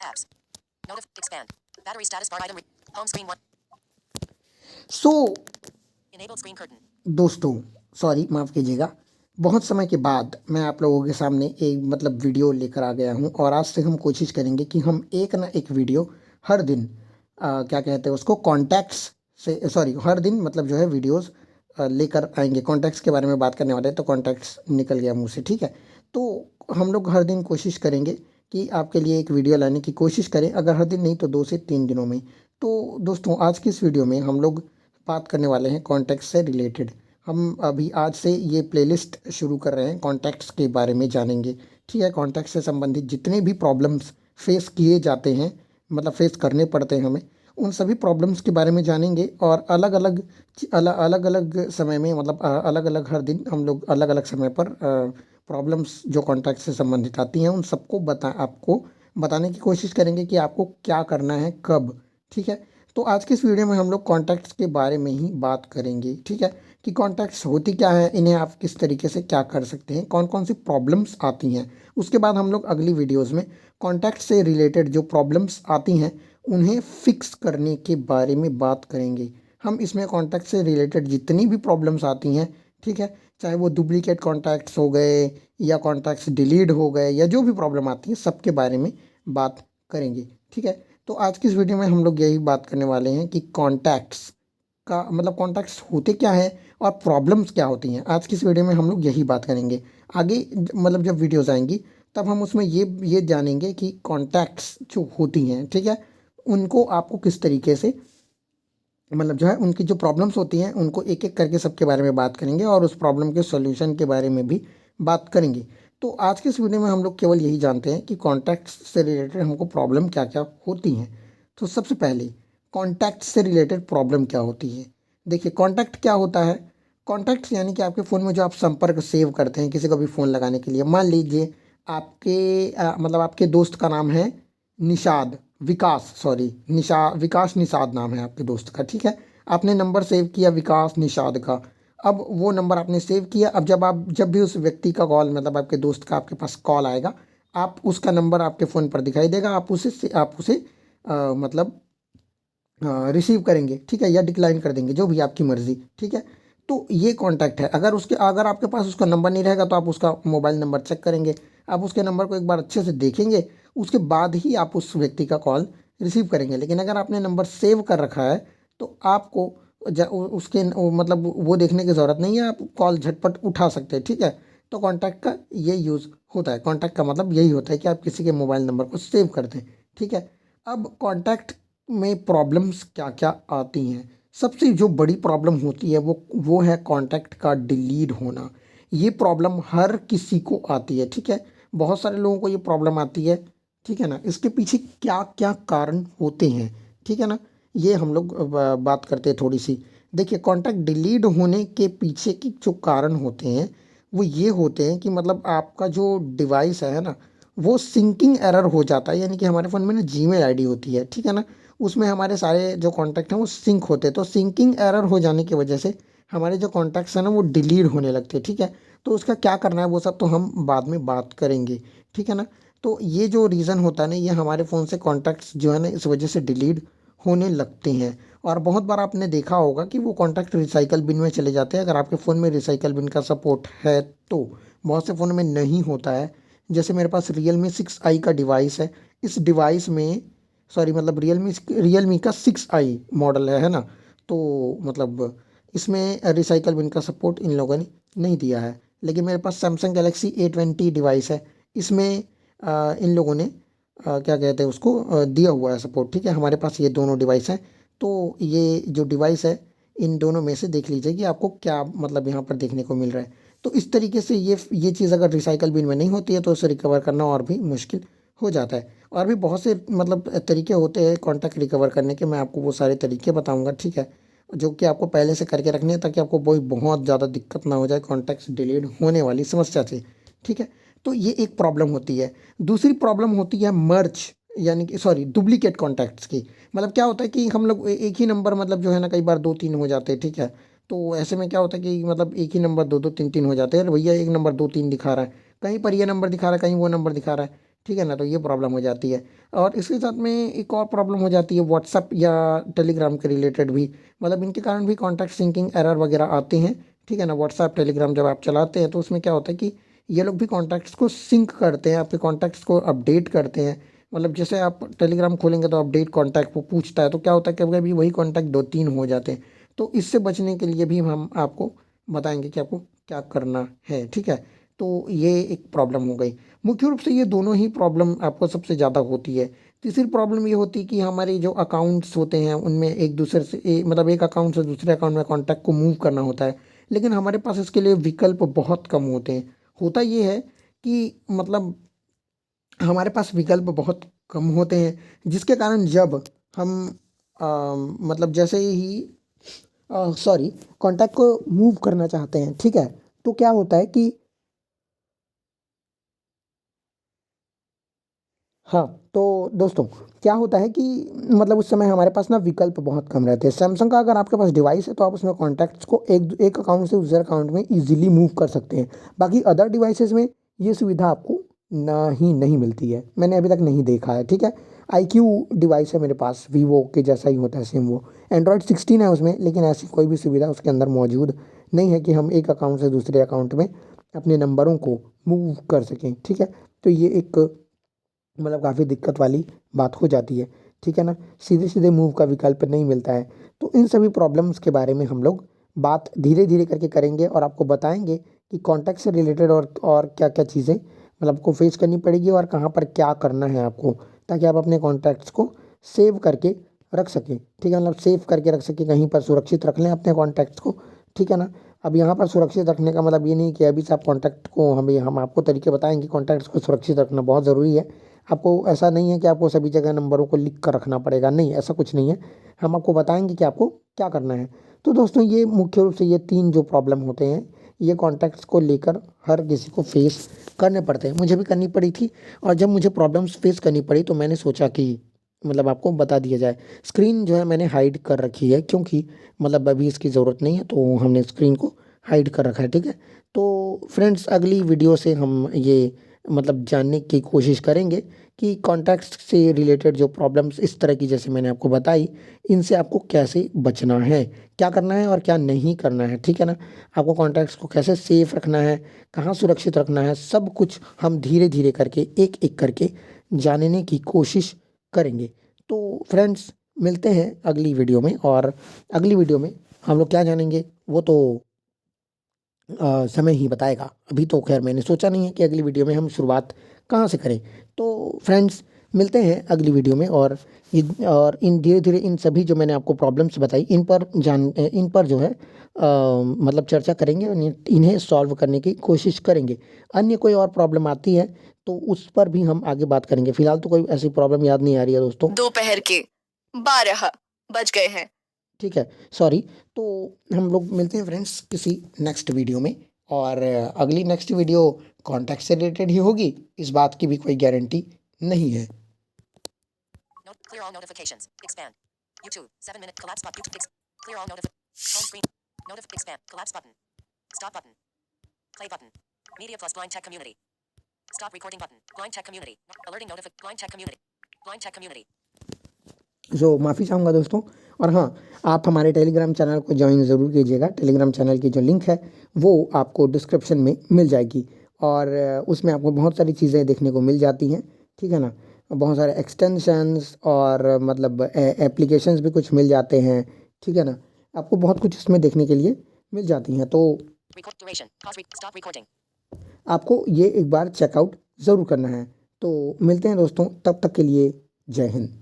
Apps. Expand. Battery status bar item. Home screen 1. सो Enabled screen curtain. दोस्तों, sorry माफ़ कीजिएगा, बहुत समय के बाद मैं आप लोगों के सामने एक वीडियो लेकर आ गया हूं और आज से हम कोशिश करेंगे कि हम एक ना एक वीडियो हर दिन क्या कहते हैं उसको कॉन्टैक्ट्स से, सॉरी हर दिन जो है वीडियोस लेकर आएंगे। कॉन्टैक्ट्स के बारे में बात करने वाले हैं, तो कॉन्टैक्ट्स निकल गया मुंह से, ठीक है। तो हम लोग हर दिन कोशिश करेंगे कि आपके लिए एक वीडियो लाने की कोशिश करें, अगर हर दिन नहीं तो 2 से 3 दिनों में। तो दोस्तों, आज की इस वीडियो में हम लोग बात करने वाले हैं कॉन्टैक्ट से रिलेटेड। हम अभी आज से ये प्लेलिस्ट शुरू कर रहे हैं, कॉन्टैक्ट्स के बारे में जानेंगे, ठीक है। कॉन्टैक्ट से संबंधित जितने भी प्रॉब्लम्स फेस किए जाते हैं, फेस करने पड़ते हैं हमें, उन सभी प्रॉब्लम्स के बारे में जानेंगे। और अलग अलग अलग अलग समय में, अलग अलग हर दिन हम लोग अलग अलग समय पर प्रॉब्लम्स जो कॉन्टैक्ट से संबंधित आती हैं उन सबको आपको बताने की कोशिश करेंगे कि आपको क्या करना है कब, ठीक है। तो आज की इस वीडियो में हम लोग कॉन्टैक्ट्स के बारे में ही बात करेंगे, ठीक है, कि कॉन्टैक्ट्स होती क्या है, इन्हें आप किस तरीके से क्या कर सकते हैं, कौन कौन सी प्रॉब्लम्स आती हैं। उसके बाद हम लोग अगली वीडियोस में कॉन्टैक्ट से रिलेटेड जो प्रॉब्लम्स आती हैं उन्हें फिक्स करने के बारे में बात करेंगे। हम इसमें कॉन्टैक्ट से रिलेटेड जितनी भी प्रॉब्लम्स आती हैं, ठीक है, चाहे वो डुप्लीकेट कॉन्टैक्ट्स हो गए या कॉन्टैक्ट्स डिलीट हो गए या जो भी प्रॉब्लम आती है, सबके बारे में बात करेंगे, ठीक है। तो आज की इस वीडियो में हम लोग यही बात करने वाले हैं कि कॉन्टैक्ट्स का कॉन्टैक्ट्स होते क्या है और प्रॉब्लम्स क्या होती हैं। आज की इस वीडियो में हम लोग यही बात करेंगे। आगे जब वीडियोस आएंगी तब हम उसमें ये जानेंगे कि कॉन्टैक्ट्स जो होती हैं, ठीक है, उनको आपको किस तरीके से जो है उनकी जो प्रॉब्लम्स होती हैं उनको एक एक करके सबके बारे में बात करेंगे और उस प्रॉब्लम के सॉल्यूशन के बारे में भी बात करेंगे। तो आज के इस वीडियो में हम लोग केवल यही जानते हैं कि कॉन्टैक्ट्स से रिलेटेड हमको प्रॉब्लम क्या क्या होती हैं। तो सबसे पहले कॉन्टैक्ट से रिलेटेड प्रॉब्लम क्या होती है। देखिए, कॉन्टैक्ट क्या होता है। कॉन्टैक्ट्स यानी कि आपके फ़ोन में जो आप संपर्क सेव करते हैं किसी को भी फ़ोन लगाने के लिए। मान लीजिए आपके आपके दोस्त का नाम है निषाद, विकास, सॉरी विकास निषाद नाम है आपके दोस्त का, ठीक है। आपने नंबर सेव किया विकास निषाद का। अब वो नंबर आपने सेव किया। अब जब भी उस व्यक्ति का कॉल, आपके दोस्त का आपके पास कॉल आएगा, आप उसका नंबर आपके फ़ोन पर दिखाई देगा, आप उसे रिसीव करेंगे, ठीक है, या डिक्लाइन कर देंगे, जो भी आपकी मर्ज़ी, ठीक है। तो ये कॉन्टैक्ट है। अगर आपके पास उसका नंबर नहीं रहेगा तो आप उसका मोबाइल नंबर चेक करेंगे, आप उसके नंबर को एक बार अच्छे से देखेंगे, उसके बाद ही आप उस व्यक्ति का कॉल रिसीव करेंगे। लेकिन अगर आपने नंबर सेव कर रखा है तो आपको उसके वो देखने की ज़रूरत नहीं है, आप कॉल झटपट उठा सकते हैं, ठीक है। तो कॉन्टैक्ट का ये यूज़ होता है। कॉन्टैक्ट का मतलब यही होता है कि आप किसी के मोबाइल नंबर को सेव कर दें, ठीक है। अब कॉन्टैक्ट में प्रॉब्लम्स क्या क्या आती हैं। सबसे जो बड़ी प्रॉब्लम होती है वो है कॉन्टैक्ट का डिलीट होना। ये प्रॉब्लम हर किसी को आती है, ठीक है, बहुत सारे लोगों को ये प्रॉब्लम आती है, ठीक है ना। इसके पीछे क्या क्या कारण होते हैं, ठीक है ना, ये हम लोग बात करते हैं थोड़ी सी। देखिए, कॉन्टैक्ट डिलीट होने के पीछे की जो कारण होते हैं वो ये होते हैं कि आपका जो डिवाइस है ना, वो सिंकिंग एरर हो जाता है। यानी कि हमारे फ़ोन में ना जीमेल आईडी होती है, ठीक है ना, उसमें हमारे सारे जो कॉन्टैक्ट हैं वो सिंक होते हैं। तो सिंकिंग एरर हो जाने की वजह से हमारे जो कॉन्टैक्ट्स हैं ना वो डिलीट होने लगते हैं, ठीक है। तो उसका क्या करना है वो सब तो हम बाद में बात करेंगे, ठीक है ना। तो ये जो रीज़न होता है ना, ये हमारे फ़ोन से कॉन्टैक्ट्स जो है ना इस वजह से डिलीट होने लगते हैं। और बहुत बार आपने देखा होगा कि वो कॉन्टैक्ट रिसाइकल बिन में चले जाते हैं। अगर आपके फ़ोन में रिसाइकल बिन का सपोर्ट है तो, बहुत से फ़ोन में नहीं होता है। जैसे मेरे पास रियलमी 6i का डिवाइस है। इस डिवाइस में, सॉरी रियलमी का 6i मॉडल है ना। तो इसमें रिसाइकल बिन का सपोर्ट इन लोगों ने नहीं दिया है। लेकिन मेरे पास सैमसंग गैलेक्सी A20 डिवाइस है, इसमें इन लोगों ने क्या कहते हैं उसको दिया हुआ है सपोर्ट, ठीक है। हमारे पास ये दोनों डिवाइस हैं। तो ये जो डिवाइस है इन दोनों में से देख लीजिए कि आपको क्या यहाँ पर देखने को मिल रहा है। तो इस तरीके से ये चीज़ अगर रिसाइकल बिन में नहीं होती है तो उसे रिकवर करना और भी मुश्किल हो जाता है। और भी बहुत से तरीके होते हैं कॉन्टैक्ट रिकवर करने के। मैं आपको वो सारे तरीके बताऊंगा, ठीक है, जो कि आपको पहले से करके रखने हैं ताकि आपको बहुत ज़्यादा दिक्कत ना हो जाए कॉन्टैक्ट्स डिलीट होने वाली समस्या से, ठीक है। तो ये एक प्रॉब्लम होती है। दूसरी प्रॉब्लम होती है मर्ज, यानी कि सॉरी डुप्लीकेट कॉन्टैक्ट्स की। क्या होता है कि हम लोग एक ही नंबर जो है ना कई बार 2-3 हो जाते हैं, ठीक है। तो ऐसे में क्या होता है कि एक ही नंबर 2-2 3-3 हो जाते हैं। अरे भैया, एक नंबर 2-3 दिखा रहा है, कहीं पर ये नंबर दिखा रहा है, कहीं वो नंबर दिखा रहा है, ठीक है ना। तो ये प्रॉब्लम हो जाती है। और इसके साथ में एक और प्रॉब्लम हो जाती है व्हाट्सअप या टेलीग्राम के रिलेटेड भी, मतलब इनके कारण भी कॉन्टैक्ट सिंकिंग एरर वगैरह आते हैं। ठीक है ना। व्हाट्सअप टेलीग्राम जब आप चलाते हैं तो उसमें क्या होता है कि ये लोग भी कॉन्टैक्ट्स को सिंक करते हैं, आपके कॉन्टैक्ट्स को अपडेट करते हैं। मतलब जैसे आप टेलीग्राम खोलेंगे तो अपडेट कॉन्टैक्ट वो पूछता है, तो क्या होता है कभी कभी वही कॉन्टैक्ट 2-3 हो जाते हैं। तो इससे बचने के लिए भी हम आपको बताएंगे कि आपको क्या करना है। ठीक है। तो ये एक प्रॉब्लम हो गई। मुख्य रूप से ये दोनों ही प्रॉब्लम आपको सबसे ज़्यादा होती है। तीसरी प्रॉब्लम ये होती है कि हमारे जो अकाउंट्स होते हैं उनमें एक दूसरे से मतलब एक अकाउंट से दूसरे अकाउंट में कॉन्टैक्ट को मूव करना होता है, लेकिन हमारे पास इसके लिए विकल्प बहुत कम होते हैं। होता ये है कि मतलब हमारे पास विकल्प बहुत कम होते हैं, जिसके कारण जब हम अ, मतलब जैसे ही सॉरी कॉन्टैक्ट को मूव करना चाहते हैं, ठीक है, तो क्या होता है कि हाँ, तो दोस्तों क्या होता है कि मतलब उस समय हमारे पास ना विकल्प बहुत कम रहते हैं। सैमसंग का अगर आपके पास डिवाइस है तो आप उसमें कॉन्टैक्ट्स को एक एक अकाउंट से दूसरे अकाउंट में इजीली मूव कर सकते हैं। बाकी अदर डिवाइसेस में ये सुविधा आपको नहीं मिलती है, मैंने अभी तक नहीं देखा है। ठीक है। iQOO डिवाइस है मेरे पास, वीवो के जैसा ही होता है सेम वो। एंड्रॉयड 16 है उसमें, लेकिन ऐसी कोई भी सुविधा उसके अंदर मौजूद नहीं है कि हम एक अकाउंट से दूसरे अकाउंट में अपने नंबरों को मूव कर सकें। ठीक है। तो ये एक मतलब काफ़ी दिक्कत वाली बात हो जाती है। ठीक है ना। सीधे सीधे मूव का विकल्प नहीं मिलता है। तो इन सभी प्रॉब्लम्स के बारे में हम लोग बात धीरे धीरे करके करेंगे और आपको बताएंगे कि कॉन्टैक्ट से रिलेटेड और क्या क्या चीज़ें मतलब आपको फेस करनी पड़ेगी और कहाँ पर क्या करना है आपको, ताकि आप अपने कॉन्टैक्ट्स को सेव करके रख सकें। ठीक है। मतलब सेव करके रख सकें, कहीं पर सुरक्षित रख लें अपने कॉन्टैक्ट्स को। ठीक है ना। अब यहाँ पर सुरक्षित रखने का मतलब ये नहीं कि अभी से आप कॉन्टैक्ट को हम आपको तरीके बताएंगे। कॉन्टैक्ट्स को सुरक्षित रखना बहुत ज़रूरी है। आपको ऐसा नहीं है कि आपको सभी जगह नंबरों को लिख कर रखना पड़ेगा, नहीं, ऐसा कुछ नहीं है। हम आपको बताएंगे कि आपको क्या करना है। तो दोस्तों ये मुख्य रूप से ये 3 जो प्रॉब्लम होते हैं, ये कॉन्टैक्ट्स को लेकर हर किसी को फेस करने पड़ते हैं। मुझे भी करनी पड़ी थी, और जब मुझे प्रॉब्लम्स फेस करनी पड़ी तो मैंने सोचा कि मतलब आपको बता दिया जाए। स्क्रीन जो है मैंने हाइड कर रखी है, क्योंकि मतलब अभी इसकी ज़रूरत नहीं है, तो हमने स्क्रीन को हाइड कर रखा है। ठीक है। तो फ्रेंड्स अगली वीडियो से हम ये मतलब जानने की कोशिश करेंगे कि कॉन्टैक्ट्स से रिलेटेड जो प्रॉब्लम्स इस तरह की जैसे मैंने आपको बताई, इनसे आपको कैसे बचना है, क्या करना है और क्या नहीं करना है। ठीक है ना। आपको कॉन्टैक्ट्स को कैसे सेफ रखना है, कहाँ सुरक्षित रखना है, सब कुछ हम धीरे धीरे करके एक एक करके जानने की कोशिश करेंगे। तो फ्रेंड्स मिलते हैं अगली वीडियो में, और अगली वीडियो में हम लोग क्या जानेंगे वो तो समय ही बताएगा। अभी तो खैर मैंने सोचा नहीं है कि अगली वीडियो में हम शुरुआत कहाँ से करें। तो फ्रेंड्स मिलते हैं अगली वीडियो में, और इन धीरे धीरे इन सभी जो मैंने आपको प्रॉब्लम्स बताई इन पर जो है मतलब चर्चा करेंगे और इन्हें सॉल्व करने की कोशिश करेंगे। अन्य कोई और प्रॉब्लम आती है तो उस पर भी हम आगे बात करेंगे। फिलहाल तो कोई ऐसी प्रॉब्लम याद नहीं आ रही है दोस्तों। दोपहर के 12 बज गए हैं। ठीक है। सॉरी। तो हम लोग मिलते हैं फ्रेंड्स किसी नेक्स्ट वीडियो में, और अगली नेक्स्ट वीडियो कॉन्टैक्ट से रिलेटेड ही होगी, इस बात की भी कोई गारंटी नहीं है। Clear all notifications. Expand. YouTube. 7-minute collapse button. YouTube. Clear all home screen. Expand. Collapse button. Stop button. Play button. Media plus blind tech community. Stop recording button. Blind tech community. Alerting blind tech community. Blind tech community. जो माफ़ी चाहूँगा दोस्तों। और हाँ, आप हमारे Telegram channel को join ज़रूर कीजिएगा। टेलीग्राम चैनल की जो लिंक है वो आपको डिस्क्रिप्शन में मिल जाएगी, और उसमें आपको बहुत सारी चीज़ें देखने को मिल जाती हैं। ठीक है ना। बहुत सारे एक्सटेंशंस और मतलब एप्लीकेशंस भी कुछ मिल जाते हैं। ठीक है ना। आपको बहुत कुछ इसमें देखने के लिए मिल जाती हैं। तो Record duration. Stop recording. आपको ये एक बार चेकआउट ज़रूर करना है। तो मिलते हैं दोस्तों, तब तक के लिए जय हिंद।